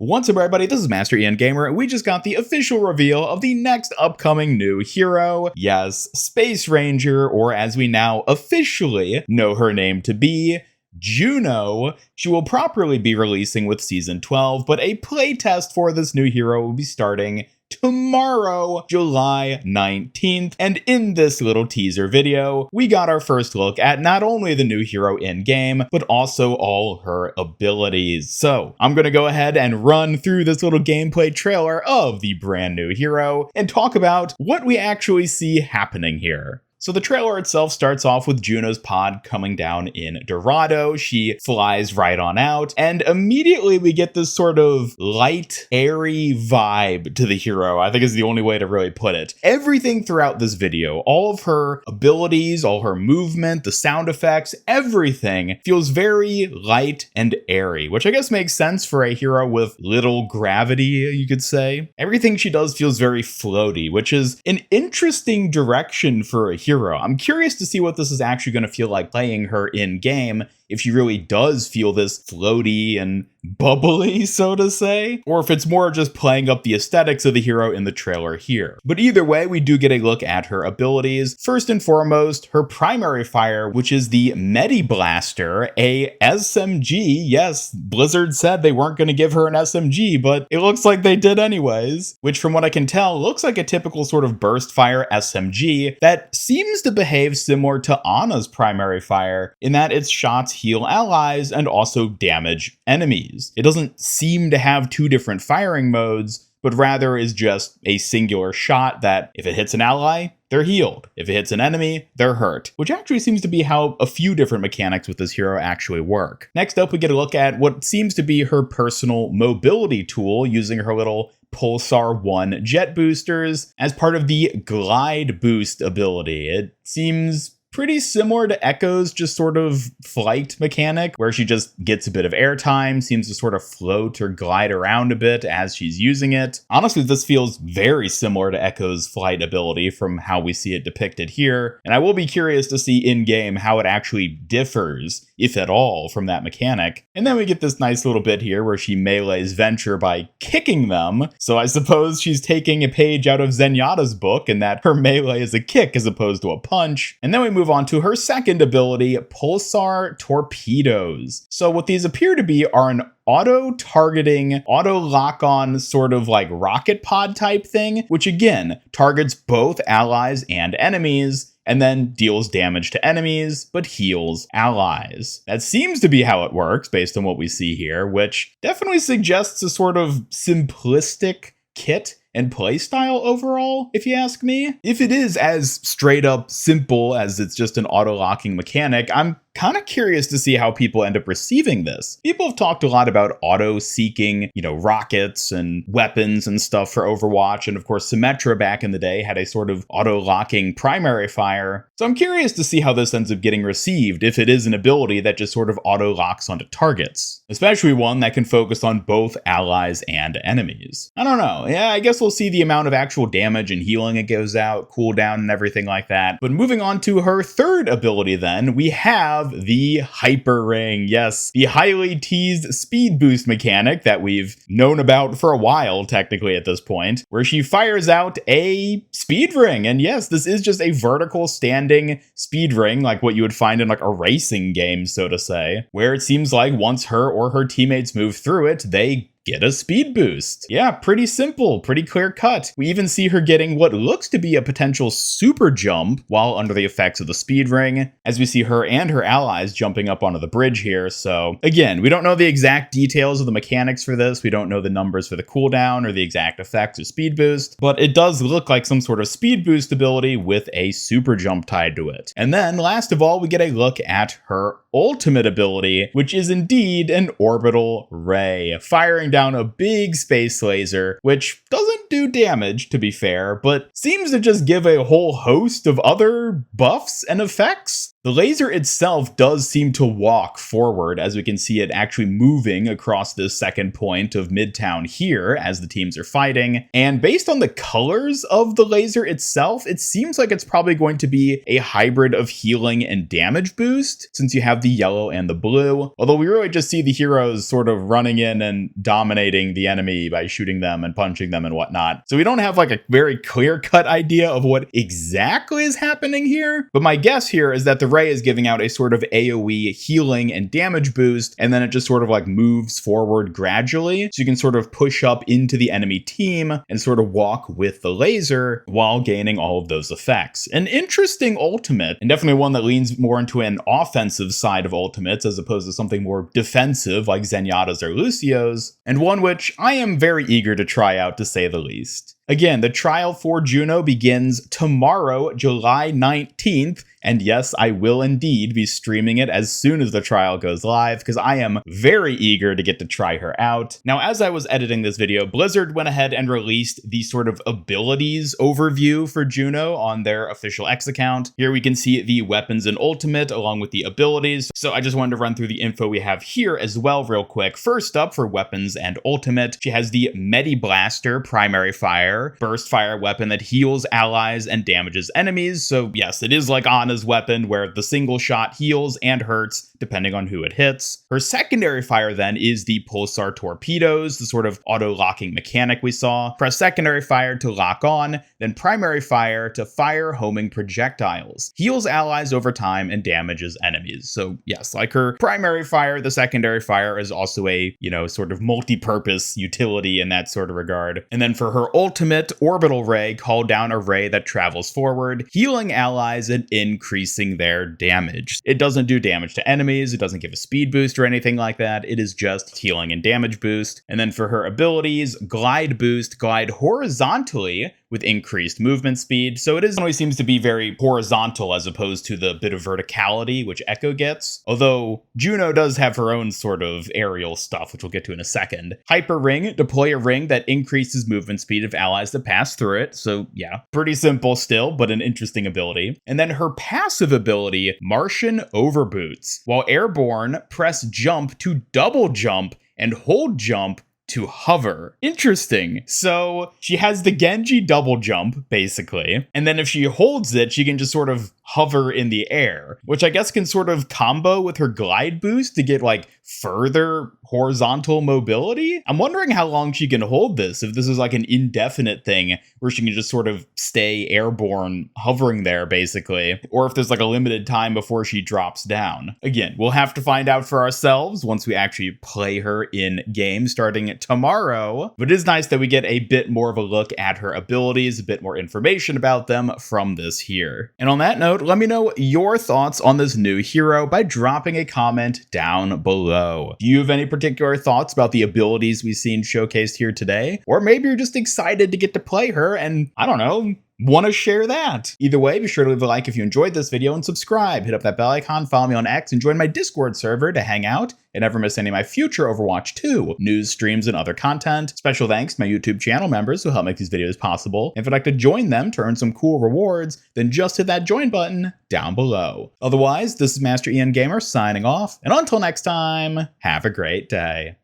What's up, everybody? This is Master Ian Gamer, and we just got the official reveal of the next upcoming new hero. Yes, Space Ranger, or as we now officially know her name to be, Juno. She will properly be releasing with Season 12, but a playtest for this new hero will be starting tomorrow, July 19th, and in this little teaser video, we got our first look at not only the new hero in-game, but also all her abilities. So, I'm gonna go ahead and run through this little gameplay trailer of the brand new hero, and talk about what we actually see happening here. So the trailer itself starts off with Juno's pod coming down in Dorado. She flies right on out, and immediately we get this sort of light, airy vibe to the hero, I think is the only way to really put it. Everything throughout this video, all of her abilities, all her movement, the sound effects, everything feels very light and airy, which I guess makes sense for a hero with little gravity, you could say. Everything she does feels very floaty, which is an interesting direction for a hero. I'm curious to see what this is actually going to feel like playing her in game, if she really does feel this floaty and bubbly, so to say, or if it's more just playing up the aesthetics of the hero in the trailer here. But either way, we do get a look at her abilities. First and foremost, her primary fire, which is the Medi Blaster, a SMG. Yes, Blizzard said they weren't going to give her an SMG, but it looks like they did anyways, which from what I can tell, looks like a typical sort of burst fire SMG that seems to behave similar to Ana's primary fire, in that its shots heal allies and also damage enemies. It doesn't seem to have two different firing modes, but rather is just a singular shot that if it hits an ally, they're healed. If it hits an enemy, they're hurt, which actually seems to be how a few different mechanics with this hero actually work. Next up, we get a look at what seems to be her personal mobility tool using her little Pulsar 1 jet boosters as part of the glide boost ability. It seems pretty similar to Echo's just sort of flight mechanic, where she just gets a bit of airtime, seems to sort of float or glide around a bit as she's using it. Honestly, this feels very similar to Echo's flight ability from how we see it depicted here, and I will be curious to see in-game how it actually differs, if at all, from that mechanic. And then we get this nice little bit here where she melees Venture by kicking them, so I suppose she's taking a page out of Zenyatta's book, and that her melee is a kick as opposed to a punch. And then we move on to her second ability, Pulsar Torpedoes. So what these appear to be are an auto-targeting, auto-lock-on sort of like rocket pod type thing, which again targets both allies and enemies, and then deals damage to enemies, but heals allies. That seems to be how it works based on what we see here, which definitely suggests a sort of simplistic kit and playstyle overall, if you ask me. If it is as straight up simple as it's just an auto-locking mechanic, I'm kind of curious to see how people end up receiving this. People have talked a lot about auto-seeking, rockets and weapons and stuff for Overwatch, and of course Symmetra back in the day had a sort of auto-locking primary fire. So I'm curious to see how this ends up getting received, if it is an ability that just sort of auto-locks onto targets. Especially one that can focus on both allies and enemies. I don't know, yeah, I guess we'll see the amount of actual damage and healing it gives out, cooldown and everything like that. But moving on to her third ability then, we have the Hyper Ring. Yes, the highly teased speed boost mechanic that we've known about for a while, technically at this point, where she fires out a speed ring. And yes, this is just a vertical standing speed ring, like what you would find in like a racing game, so to say, where it seems like once her or her teammates move through it, they get a speed boost. Yeah, pretty simple, pretty clear cut. We even see her getting what looks to be a potential super jump while under the effects of the speed ring, as we see her and her allies jumping up onto the bridge here. So again, we don't know the exact details of the mechanics for this. We don't know the numbers for the cooldown or the exact effects of speed boost, but it does look like some sort of speed boost ability with a super jump tied to it. And then last of all, we get a look at her ultimate ability, which is indeed an orbital ray, firing down a big space laser, which doesn't do damage, to be fair, but seems to just give a whole host of other buffs and effects. The laser itself does seem to walk forward, as we can see it actually moving across this second point of Midtown here as the teams are fighting. And based on the colors of the laser itself, it seems like it's probably going to be a hybrid of healing and damage boost, since you have the yellow and the blue. Although we really just see the heroes sort of running in and dominating the enemy by shooting them and punching them and whatnot. So we don't have like a very clear-cut idea of what exactly is happening here. But my guess here is that the Ray is giving out a sort of AoE healing and damage boost, and then it just sort of like moves forward gradually, so you can sort of push up into the enemy team and sort of walk with the laser while gaining all of those effects. An interesting ultimate, and definitely one that leans more into an offensive side of ultimates as opposed to something more defensive like Zenyatta's or Lucio's, and one which I am very eager to try out, to say the least. Again, the trial for Juno begins tomorrow, July 19th, and yes, I will indeed be streaming it as soon as the trial goes live, because I am very eager to get to try her out. Now, as I was editing this video, Blizzard went ahead and released the sort of abilities overview for Juno on their official X account. Here we can see the weapons and ultimate along with the abilities, so I just wanted to run through the info we have here as well real quick. First up, for weapons and ultimate, she has the Medi Blaster primary fire, burst fire weapon that heals allies and damages enemies. So yes, it is like Ana's weapon where the single shot heals and hurts depending on who it hits. Her secondary fire then is the pulsar torpedoes, the sort of auto-locking mechanic we saw. Press secondary fire to lock on, then primary fire to fire homing projectiles. Heals allies over time and damages enemies. So yes, like her primary fire, the secondary fire is also a, sort of multi-purpose utility in that sort of regard. And then for her ultimate, orbital ray, call down a ray that travels forward, healing allies and increasing their damage. It doesn't do damage to enemies, it doesn't give a speed boost or anything like that, it is just healing and damage boost. And then for her abilities, glide boost, glide horizontally with increased movement speed. So it always seems to be very horizontal as opposed to the bit of verticality which Echo gets. Although Juno does have her own sort of aerial stuff, which we'll get to in a second. Hyper ring, deploy a ring that increases movement speed of allies that pass through it. So yeah, pretty simple still, but an interesting ability. And then her passive ability, Martian Overboots. While airborne, press jump to double jump and hold jump to hover. Interesting. So she has the Genji double jump, basically. And then if she holds it, she can just sort of hover in the air, which I guess can sort of combo with her glide boost to get like further horizontal mobility. I'm wondering how long she can hold this, if this is like an indefinite thing where she can just sort of stay airborne, hovering there basically, or if there's like a limited time before she drops down. Again, we'll have to find out for ourselves once we actually play her in game starting tomorrow, but it is nice that we get a bit more of a look at her abilities, a bit more information about them from this here. And on that note, let me know your thoughts on this new hero by dropping a comment down below. Do you have any particular thoughts about the abilities we've seen showcased here today? Or maybe you're just excited to get to play her and, I don't know, want to share that. Either way, be sure to leave a like if you enjoyed this video and subscribe. Hit up that bell icon, follow me on X, and join my Discord server to hang out and never miss any of my future Overwatch 2 news, streams, and other content. Special thanks to my YouTube channel members who help make these videos possible. If you'd like to join them to earn some cool rewards, then just hit that join button down below. Otherwise, this is Master Ian Gamer signing off, and until next time, have a great day.